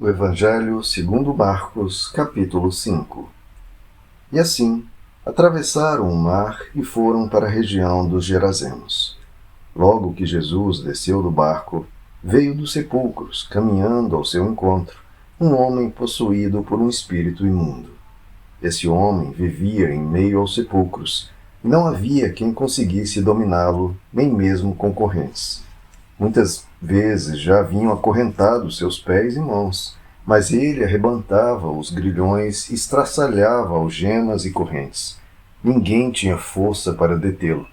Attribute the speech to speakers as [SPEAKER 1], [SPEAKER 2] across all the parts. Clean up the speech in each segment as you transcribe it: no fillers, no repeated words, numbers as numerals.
[SPEAKER 1] O Evangelho segundo Marcos, capítulo 5. E assim, atravessaram o mar e foram para a região dos Gerazenos. Logo que Jesus desceu do barco, veio dos sepulcros, caminhando ao seu encontro, um homem possuído por um espírito imundo. Esse homem vivia em meio aos sepulcros, e não havia quem conseguisse dominá-lo, nem mesmo concorrentes. Muitas vezes já haviam acorrentado seus pés e mãos, mas ele arrebentava os grilhões e estraçalhava algemas e correntes. Ninguém tinha força para detê-lo.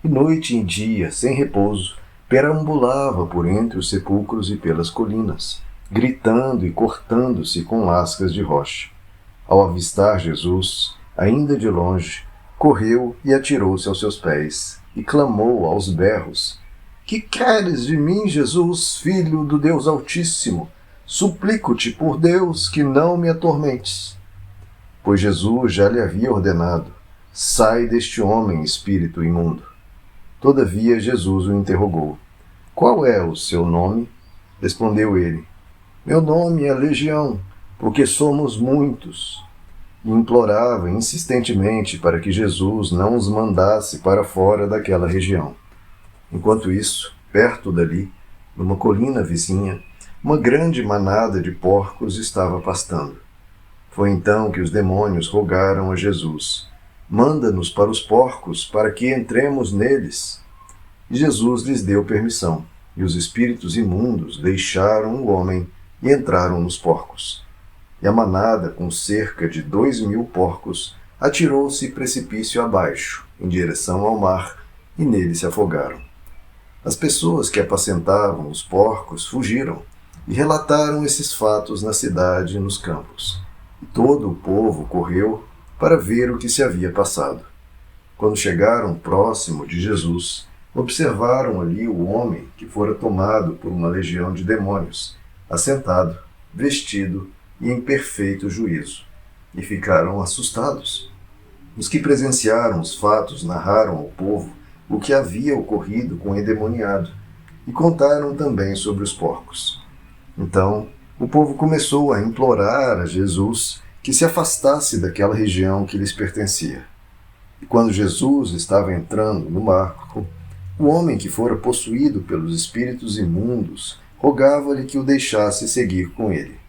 [SPEAKER 1] E noite e dia, sem repouso, perambulava por entre os sepulcros e pelas colinas, gritando e cortando-se com lascas de rocha. Ao avistar Jesus, ainda de longe, correu e atirou-se aos seus pés, e clamou aos berros: Que queres de mim, Jesus, Filho do Deus Altíssimo? Suplico-te por Deus que não me atormentes. Pois Jesus já lhe havia ordenado: Sai deste homem, espírito imundo. Todavia Jesus o interrogou: Qual é o seu nome? Respondeu ele: Meu nome é Legião, porque somos muitos. E implorava insistentemente para que Jesus não os mandasse para fora daquela região. Enquanto isso, perto dali, numa colina vizinha, uma grande manada de porcos estava pastando. Foi então que os demônios rogaram a Jesus: Manda-nos para os porcos, para que entremos neles. E Jesus lhes deu permissão, e os espíritos imundos deixaram o homem e entraram nos porcos. E a manada, com cerca de 2.000 porcos, atirou-se precipício abaixo, em direção ao mar, e nele se afogaram. As pessoas que apacentavam os porcos fugiram e relataram esses fatos na cidade e nos campos. E todo o povo correu para ver o que se havia passado. Quando chegaram próximo de Jesus, observaram ali o homem que fora tomado por uma legião de demônios, assentado, vestido e em perfeito juízo, e ficaram assustados. Os que presenciaram os fatos narraram ao povo o que havia ocorrido com o endemoniado, e contaram também sobre os porcos. Então, o povo começou a implorar a Jesus que se afastasse daquela região que lhes pertencia. E quando Jesus estava entrando no barco, o homem que fora possuído pelos espíritos imundos rogava-lhe que o deixasse seguir com ele.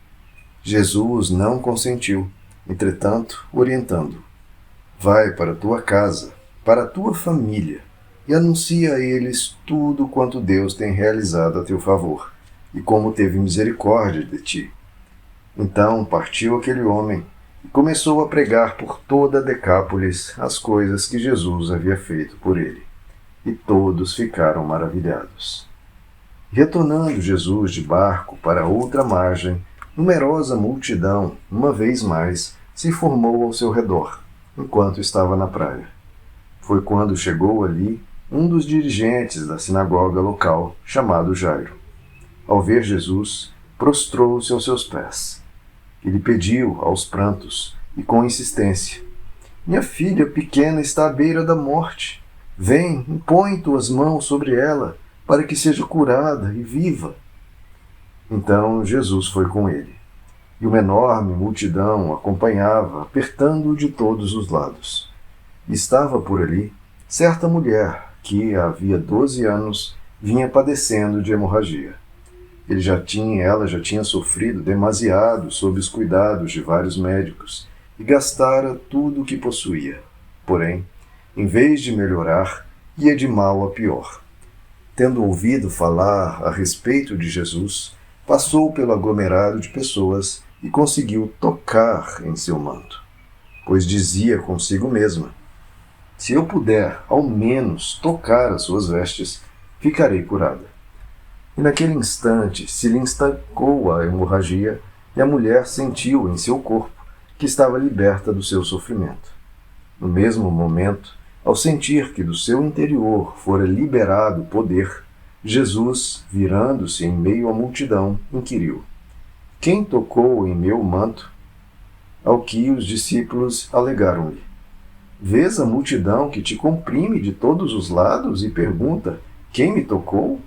[SPEAKER 1] Jesus não consentiu, entretanto, orientando: Vai para tua casa, para a tua família, e anuncia a eles tudo quanto Deus tem realizado a teu favor, e como teve misericórdia de ti. Então partiu aquele homem e começou a pregar por toda a Decápolis as coisas que Jesus havia feito por ele. E todos ficaram maravilhados. Retornando Jesus de barco para outra margem, numerosa multidão, uma vez mais, se formou ao seu redor, enquanto estava na praia. Foi quando chegou ali um dos dirigentes da sinagoga local, chamado Jairo. Ao ver Jesus, prostrou-se aos seus pés. Ele pediu, aos prantos e com insistência: Minha filha pequena está à beira da morte. Vem, impõe tuas mãos sobre ela, para que seja curada e viva. Então Jesus foi com ele, e uma enorme multidão o acompanhava, apertando-o de todos os lados. E estava por ali certa mulher que, havia 12 anos, vinha padecendo de hemorragia. Ela já tinha sofrido demasiado sob os cuidados de vários médicos e gastara tudo o que possuía. Porém, em vez de melhorar, ia de mal a pior. Tendo ouvido falar a respeito de Jesus, passou pelo aglomerado de pessoas e conseguiu tocar em seu manto, pois dizia consigo mesma: Se eu puder, ao menos, tocar as suas vestes, ficarei curada. E naquele instante se lhe estancou a hemorragia e a mulher sentiu em seu corpo que estava liberta do seu sofrimento. No mesmo momento, ao sentir que do seu interior fora liberado o poder, Jesus, virando-se em meio à multidão, inquiriu: Quem tocou em meu manto? Ao que os discípulos alegaram-lhe: Vês a multidão que te comprime de todos os lados e pergunta: Quem me tocou?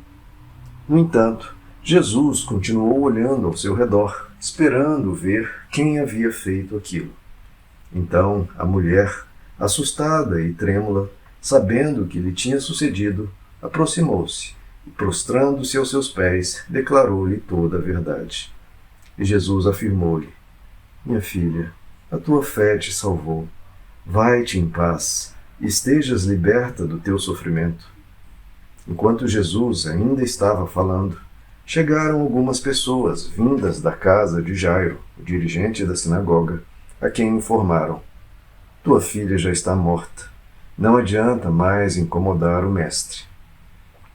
[SPEAKER 1] No entanto, Jesus continuou olhando ao seu redor, esperando ver quem havia feito aquilo. Então a mulher, assustada e trêmula, sabendo o que lhe tinha sucedido, aproximou-se e, prostrando-se aos seus pés, declarou-lhe toda a verdade. E Jesus afirmou-lhe: Minha filha, a tua fé te salvou. Vai-te em paz e estejas liberta do teu sofrimento. Enquanto Jesus ainda estava falando, chegaram algumas pessoas vindas da casa de Jairo, o dirigente da sinagoga, a quem informaram: Tua filha já está morta. Não adianta mais incomodar o mestre.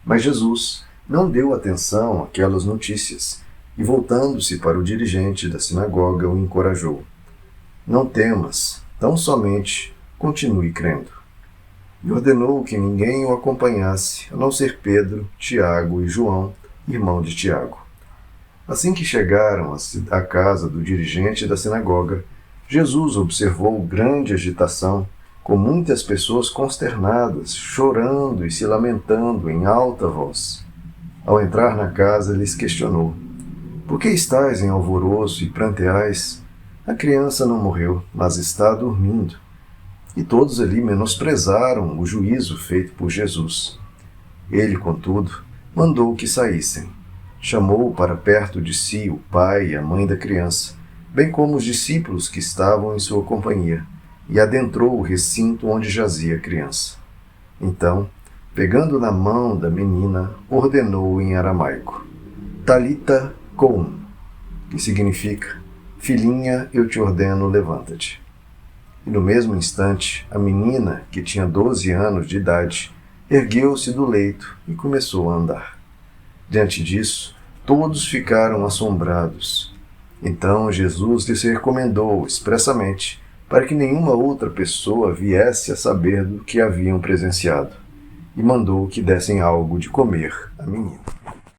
[SPEAKER 1] Mas Jesus não deu atenção àquelas notícias e, voltando-se para o dirigente da sinagoga, o encorajou: Não temas, tão somente continue crendo. E ordenou que ninguém o acompanhasse, a não ser Pedro, Tiago e João, irmão de Tiago. Assim que chegaram à casa do dirigente da sinagoga, Jesus observou grande agitação, com muitas pessoas consternadas, chorando e se lamentando em alta voz. Ao entrar na casa, lhes questionou: Por que estáis em alvoroço e pranteais? A criança não morreu, mas está dormindo. E todos ali menosprezaram o juízo feito por Jesus. Ele, contudo, mandou que saíssem. Chamou para perto de si o pai e a mãe da criança, bem como os discípulos que estavam em sua companhia, e adentrou o recinto onde jazia a criança. Então, pegando na mão da menina, ordenou em aramaico: Talita koum, que significa: Filhinha, eu te ordeno, levanta-te. E no mesmo instante, a menina, que tinha 12 anos de idade, ergueu-se do leito e começou a andar. Diante disso, todos ficaram assombrados. Então Jesus lhes recomendou expressamente para que nenhuma outra pessoa viesse a saber do que haviam presenciado, e mandou que dessem algo de comer à menina.